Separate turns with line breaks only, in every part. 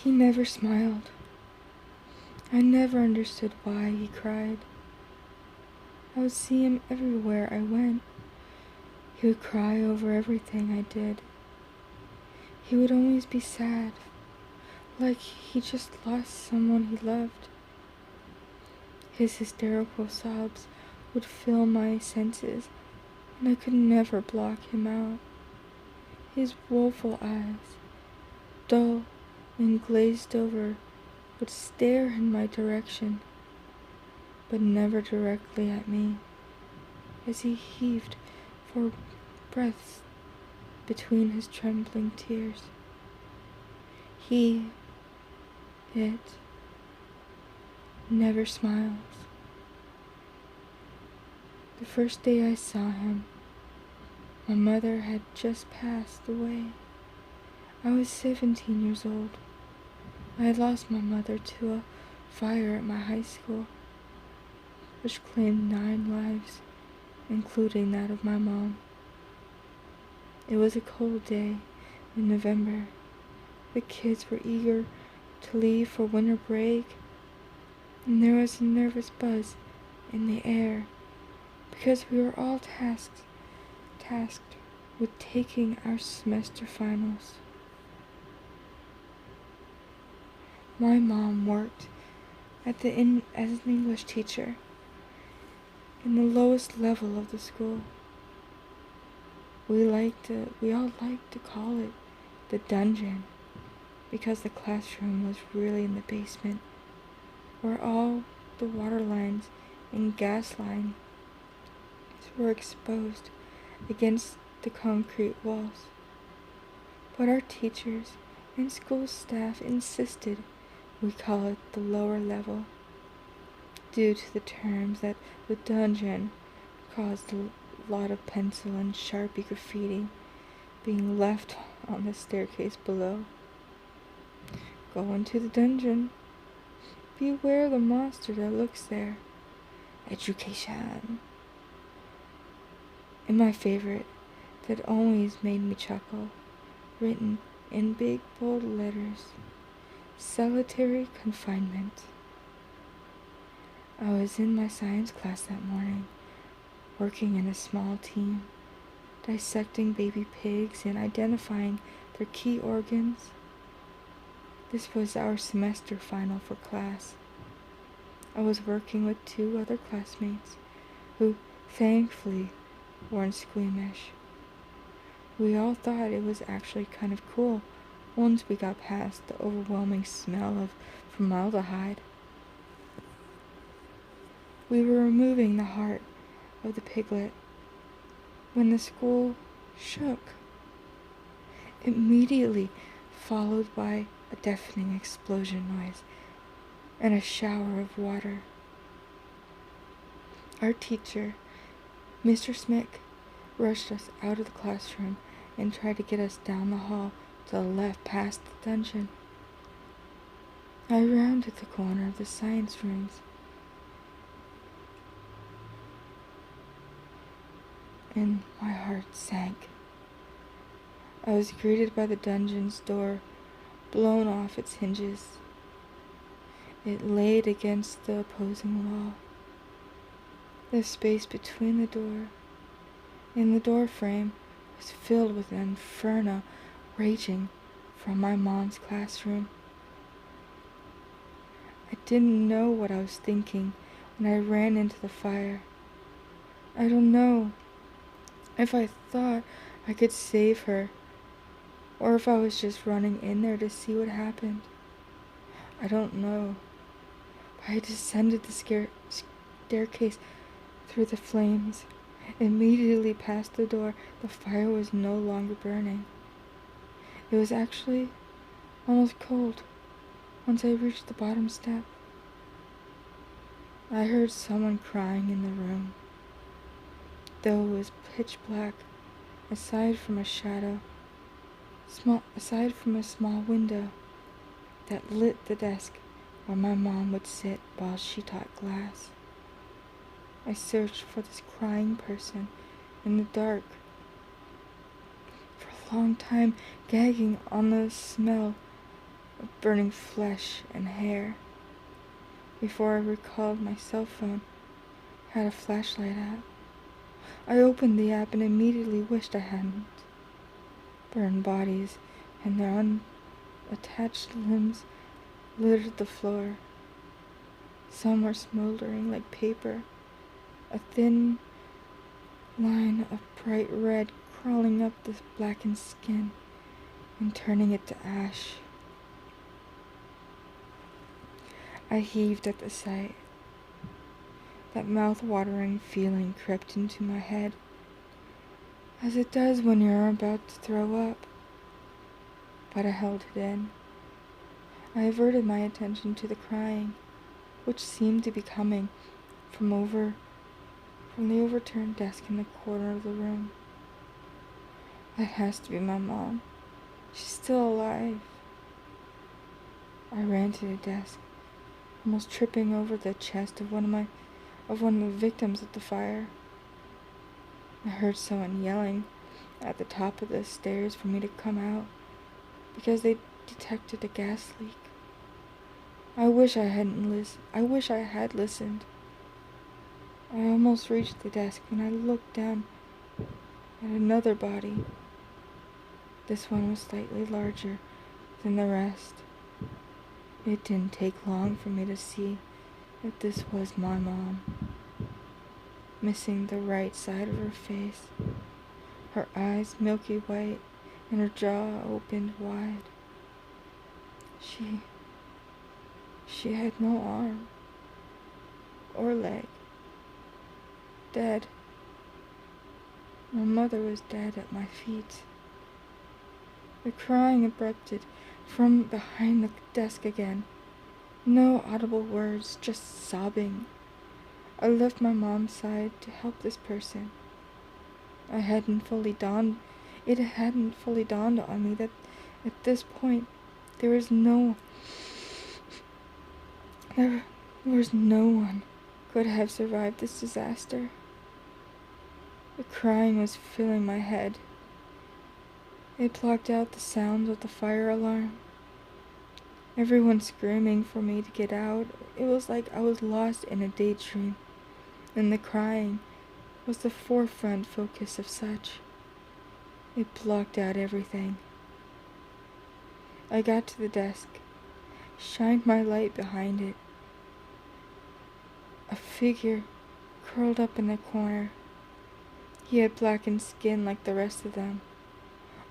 He never smiled. I never understood why he cried. I would see him everywhere I went. He would cry over everything I did. He would always be sad, like he just lost someone he loved. His hysterical sobs would fill my senses, and I could never block him out. His woeful eyes, dull and glazed over, would stare in my direction, but never directly at me, as he heaved for breaths between his trembling tears. It never smiles. The first day I saw him, my mother had just passed away. I was 17 years old. I had lost my mother to a fire at my high school, which claimed 9 lives, including that of my mom. It was a cold day in November. The kids were eager to leave for winter break, and there was a nervous buzz in the air because we were all tasked with taking our semester finals. My mom worked as an English teacher in the lowest level of the school. We all liked to call it the dungeon, because the classroom was really in the basement, where all the water lines and gas lines were exposed against the concrete walls. But our teachers and school staff insisted we call it the lower level, due to the terms that the dungeon caused a lot of pencil and Sharpie graffiti being left on the staircase below. Go into the dungeon. Beware the monster that looks there. Education. And my favorite, that always made me chuckle, written in big bold letters: solitary confinement. I was in my science class that morning, working in a small team, dissecting baby pigs and identifying their key organs. This was our semester final for class. I was working with 2 other classmates who, thankfully, weren't squeamish. We all thought it was actually kind of cool once we got past the overwhelming smell of formaldehyde. We were removing the heart of the piglet when the school shook, immediately followed by a deafening explosion noise and a shower of water. Our teacher, Mr. Smick, rushed us out of the classroom and tried to get us down the hall to the left past the dungeon. I rounded the corner of the science rooms and my heart sank. I was greeted by the dungeon's door blown off its hinges. It laid against the opposing wall. The space between the door and the door frame was filled with an inferno raging from my mom's classroom. I didn't know what I was thinking when I ran into the fire. I don't know if I thought I could save her, or if I was just running in there to see what happened. I don't know. But I descended the staircase through the flames. Immediately past the door, the fire was no longer burning. It was actually almost cold once I reached the bottom step. I heard someone crying in the room, though it was pitch black, aside from a small window that lit the desk where my mom would sit while she taught class. I searched for this crying person in the dark for a long time, gagging on the smell of burning flesh and hair. Before I recalled, my cell phone had a flashlight app. I opened the app and immediately wished I hadn't. Burned bodies and their unattached limbs littered the floor. Some were smoldering like paper, a thin line of bright red crawling up the blackened skin and turning it to ash. I heaved at the sight. That mouth-watering feeling crept into my head, as it does when you're about to throw up. But I held it in. I averted my attention to the crying, which seemed to be coming from the overturned desk in the corner of the room. That has to be my mom. She's still alive. I ran to the desk, almost tripping over the chest of one of the victims of the fire. I heard someone yelling at the top of the stairs for me to come out because they detected a gas leak. I wish I had listened. I almost reached the desk when I looked down at another body. This one was slightly larger than the rest. It didn't take long for me to see that this was my mom. Missing the right side of her face, her eyes milky white and her jaw opened wide. She had no arm or leg. Dead. My mother was dead at my feet. The crying erupted from behind the desk again. No audible words, just sobbing. I left my mom's side to help this person. It hadn't fully dawned on me that at this point there was no one could have survived this disaster. The crying was filling my head. It blocked out the sounds of the fire alarm. Everyone screaming for me to get out. It was like I was lost in a daydream, and the crying was the forefront focus of such. It blocked out everything. I got to the desk, shined my light behind it. A figure curled up in the corner. He had blackened skin like the rest of them,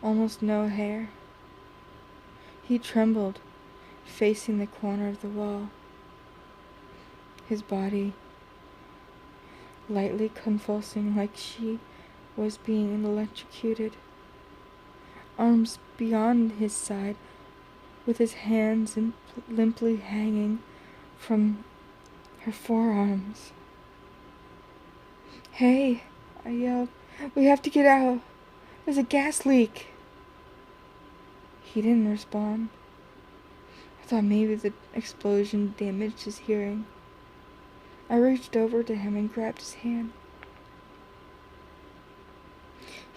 almost no hair. He trembled, facing the corner of the wall. His body lightly convulsing like she was being electrocuted. Arms beyond his side, with his hands limply hanging from her forearms. "Hey," I yelled. "We have to get out. There's a gas leak." He didn't respond. I thought maybe the explosion damaged his hearing. I reached over to him and grabbed his hand.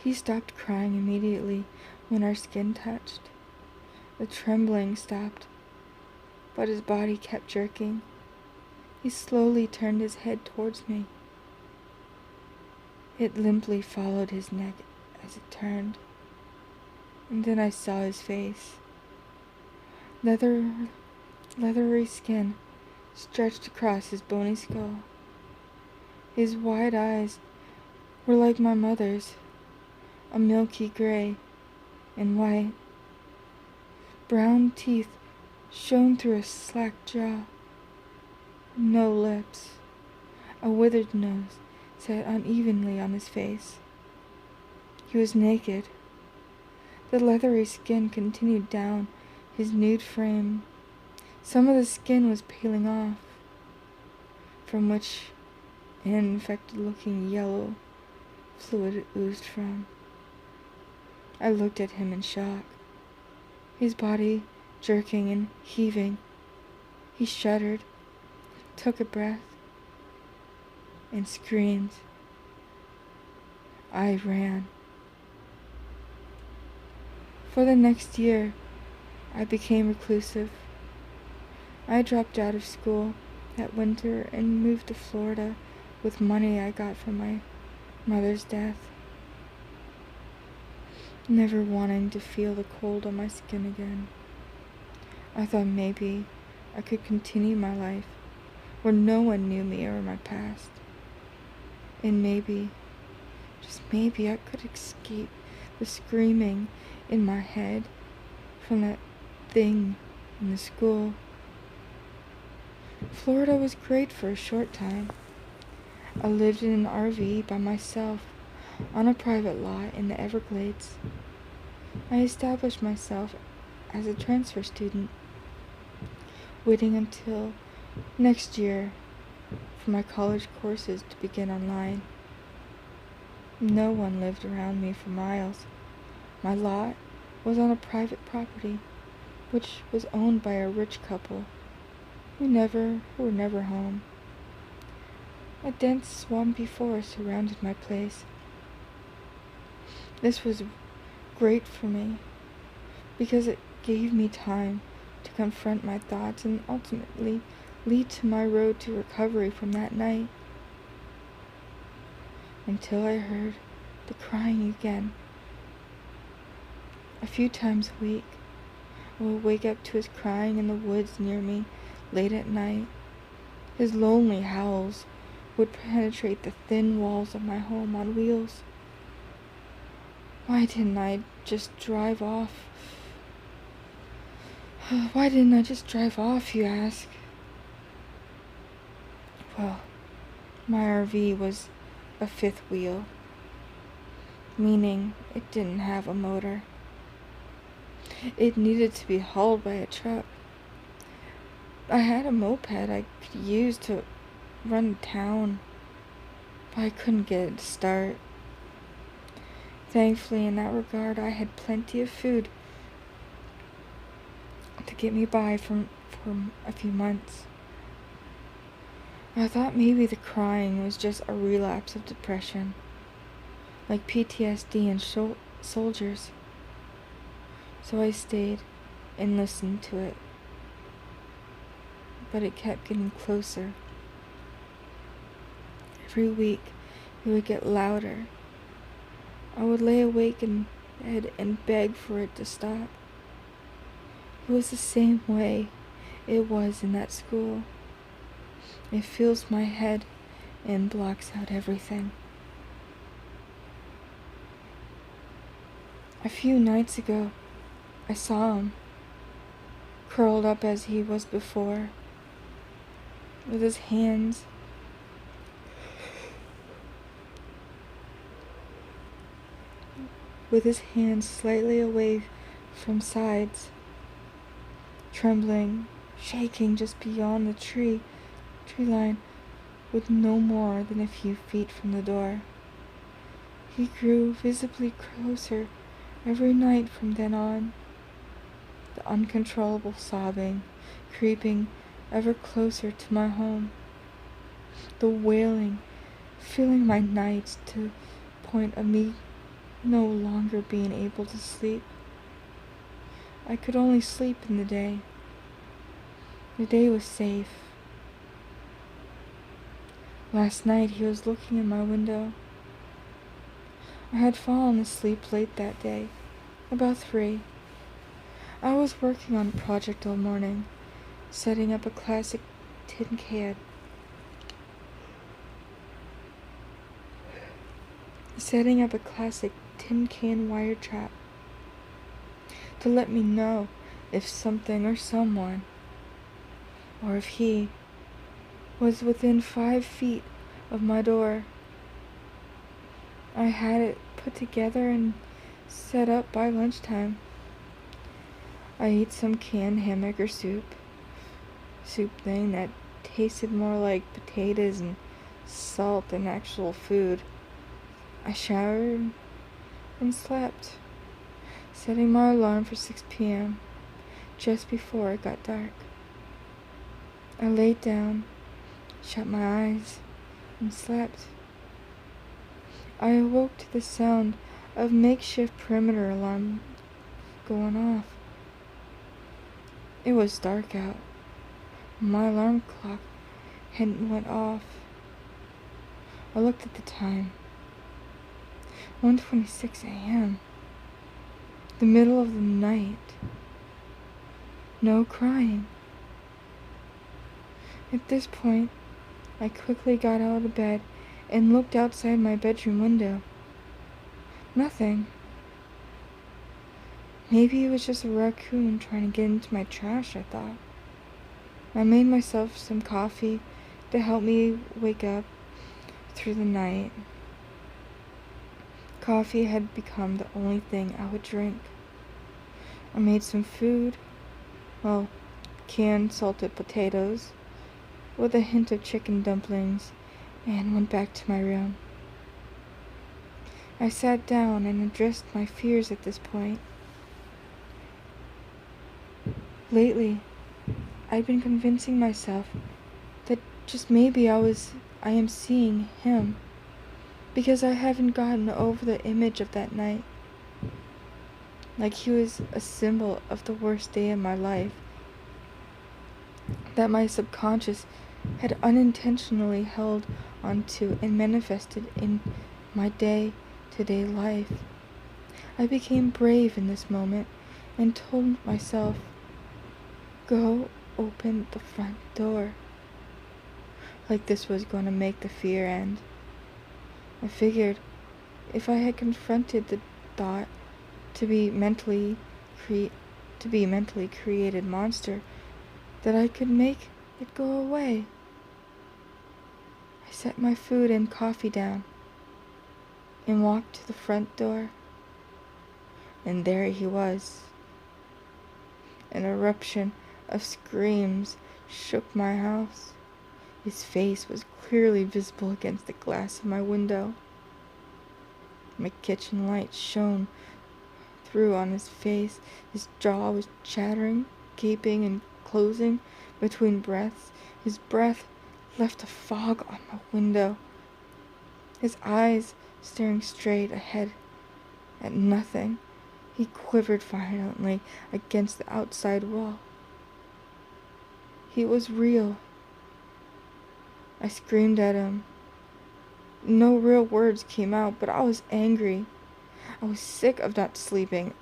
He stopped crying immediately when our skin touched. The trembling stopped, but his body kept jerking. He slowly turned his head towards me. It limply followed his neck as it turned, and then I saw his face. Leathery skin stretched across his bony skull. His wide eyes were like my mother's, a milky gray and white. Brown teeth shone through a slack jaw. No lips. A withered nose sat unevenly on his face. He was naked. The leathery skin continued down his nude frame. Some of the skin was peeling off, from which an infected-looking yellow fluid oozed from. I looked at him in shock, his body jerking and heaving. He shuddered, took a breath, and screamed. I ran. For the next year, I became reclusive. I dropped out of school that winter and moved to Florida with money I got from my mother's death, never wanting to feel the cold on my skin again. I thought maybe I could continue my life where no one knew me or my past. And maybe, just maybe, I could escape the screaming in my head from that thing in the school. Florida was great for a short time. I lived in an RV by myself on a private lot in the Everglades. I established myself as a transfer student, waiting until next year for my college courses to begin online. No one lived around me for miles. My lot was on a private property, which was owned by a rich couple who were never home. A dense swampy forest surrounded my place. This was great for me because it gave me time to confront my thoughts and ultimately lead to my road to recovery from that night. Until I heard the crying again. A few times a week, I would wake up to his crying in the woods near me late at night. His lonely howls would penetrate the thin walls of my home on wheels. Why didn't I just drive off? Why didn't I just drive off, you ask? Well, my RV was a fifth wheel, meaning it didn't have a motor. It needed to be hauled by a truck. I had a moped I could use to run town, but I couldn't get it to start. Thankfully, in that regard, I had plenty of food to get me by for a few months. I thought maybe the crying was just a relapse of depression, like PTSD in soldiers. So I stayed and listened to it. But it kept getting closer. Every week, it would get louder. I would lay awake in bed and beg for it to stop. It was the same way it was in that school. It fills my head and blocks out everything. A few nights ago, I saw him, curled up as he was before, with his hands slightly away from sides, trembling, shaking just beyond the tree line, with no more than a few feet from the door. He grew visibly closer every night from then on, the uncontrollable sobbing creeping ever closer to my home, the wailing filling my nights to the point of me no longer being able to sleep. I could only sleep in the day. The day was safe. Last night he was looking in my window. I had fallen asleep late that day, about 3. I was working on a project all morning, setting up a classic tin can wire trap to let me know if something or someone, or if he, was within 5 feet of my door. I had it put together and set up by lunchtime. I ate some canned hamburger soup thing that tasted more like potatoes and salt than actual food. I showered and slept, setting my alarm for 6 p.m. just before it got dark. I laid down, shut my eyes, and slept. I awoke to the sound of makeshift perimeter alarm going off. It was dark out. My alarm clock hadn't went off. I looked at the time. 1:26 a.m. The middle of the night. No crying. At this point, I quickly got out of bed and looked outside my bedroom window. Nothing. Maybe it was just a raccoon trying to get into my trash, I thought. I made myself some coffee to help me wake up through the night. Coffee had become the only thing I would drink. I made some food, canned salted potatoes, with a hint of chicken dumplings, and went back to my room. I sat down and addressed my fears at this point. Lately, I'd been convincing myself that just maybe I am seeing him, because I haven't gotten over the image of that night. Like he was a symbol of the worst day of my life, that my subconscious had unintentionally held onto and manifested in my day-to-day life. I became brave in this moment and told myself, go open the front door. Like this was going to make the fear end. I figured if I had confronted the thought to be mentally created monster, that I could make it go away. I set my food and coffee down and walked to the front door. And there he was. An eruption of screams shook my house. His face was clearly visible against the glass of my window. My kitchen light shone through on his face. His jaw was chattering, gaping and closing between breaths. His breath left a fog on my window. His eyes staring straight ahead at nothing. He quivered violently against the outside wall. He was real. I screamed at him. No real words came out, but I was angry. I was sick of not sleeping,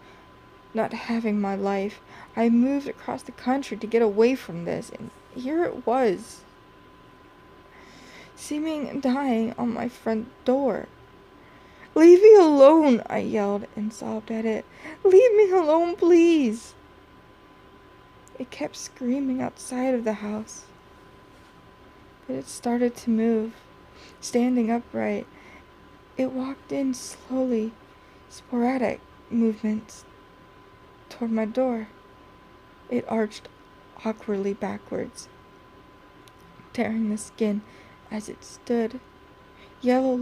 not having my life. I moved across the country to get away from this, and here it was, seeming dying on my front door. Leave me alone, I yelled and sobbed at it. Leave me alone, please. It kept screaming outside of the house, but it started to move, standing upright. It walked in slowly, sporadic movements toward my door. It arched awkwardly backwards, tearing the skin as it stood. Yellow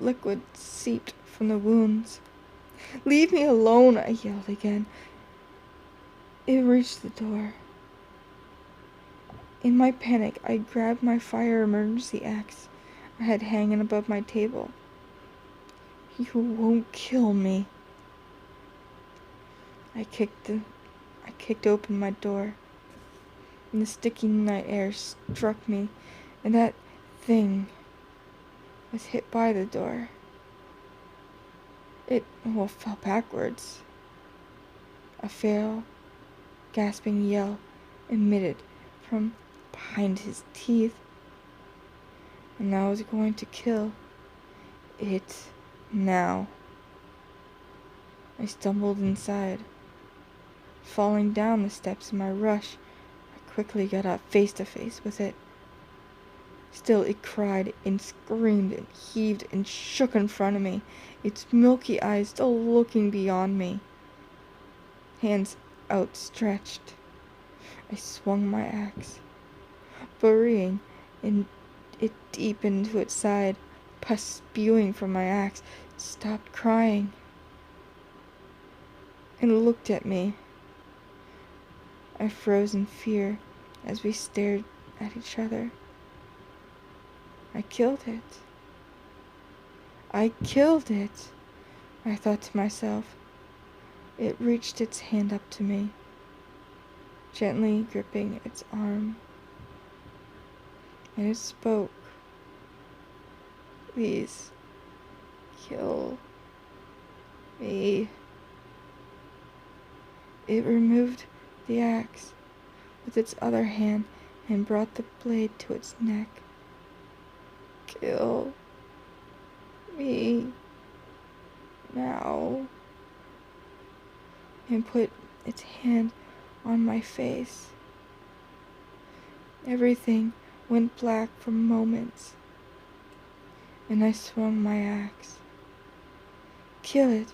liquid seeped from the wounds. Leave me alone, I yelled again. It reached the door. In my panic, I grabbed my fire emergency axe I had hanging above my table. You won't kill me. I kicked open my door, and the sticky night air struck me, and that thing was hit by the door. It fell backwards. A frail, gasping yell emitted from behind his teeth, and I was going to kill it now. I stumbled inside. Falling down the steps in my rush, I quickly got up face to face with it. Still it cried and screamed and heaved and shook in front of me, its milky eyes still looking beyond me. Hands outstretched, I swung my axe, burying it deep into its side. Pus spewing from my axe. It stopped crying and looked at me. I froze in fear as we stared at each other. I killed it. I killed it, I thought to myself. It reached its hand up to me. gently gripping its arm. And it spoke. Please, kill me. It removed the axe with its other hand and brought the blade to its neck. Kill me now. And put its hand on my face. Everything went black for moments, and I swung my axe. Kill it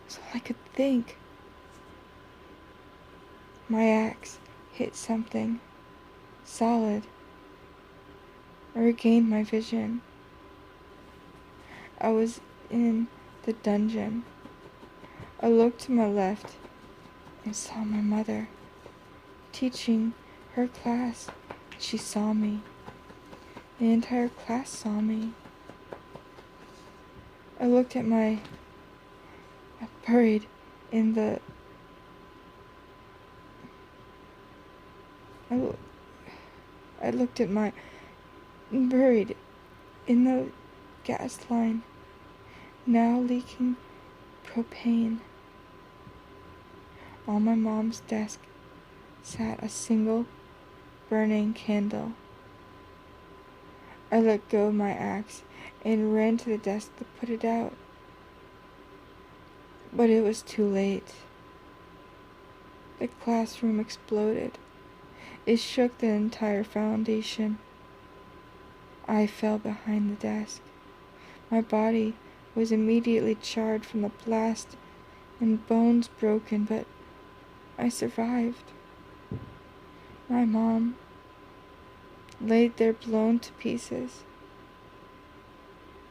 was all I could think. My axe hit something solid. I regained my vision. I was in the dungeon. I looked to my left and saw my mother teaching her class. She saw me. The entire class saw me. I looked at buried in the I looked at my buried in the gas line, now leaking propane. On my mom's desk sat a single burning candle. I let go of my axe and ran to the desk to put it out. But it was too late. The classroom exploded. It shook the entire foundation. I fell behind the desk. My body was immediately charred from the blast and bones broken, but I survived. My mom laid there blown to pieces,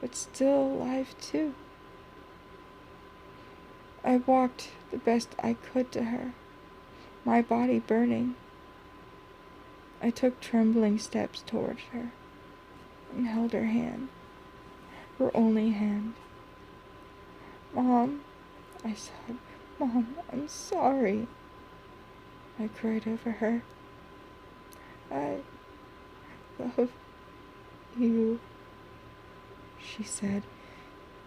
but still alive too. I walked the best I could to her, my body burning. I took trembling steps towards her and held her hand, her only hand. Mom, I said, Mom, I'm sorry. I cried over her. I love you, she said.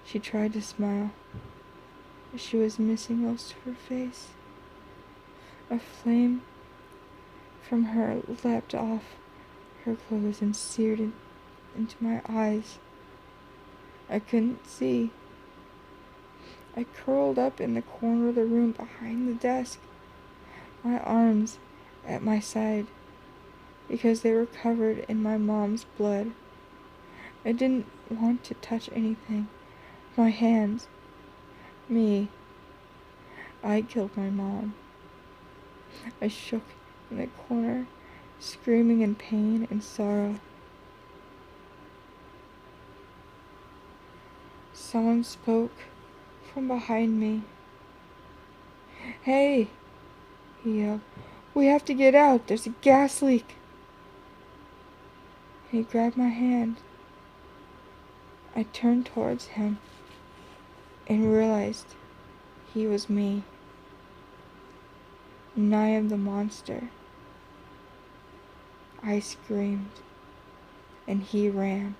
She tried to smile, but she was missing most of her face. A flame from her leapt off her clothes and seared into my eyes. I couldn't see. I curled up in the corner of the room behind the desk, my arms at my side, because they were covered in my mom's blood. I didn't want to touch anything. My hands. Me. I killed my mom. I shook in the corner, screaming in pain and sorrow. Someone spoke from behind me. Hey, he yelled. We have to get out. There's a gas leak. He grabbed my hand. I turned towards him and realized he was me. And I am the monster. I screamed, and he ran.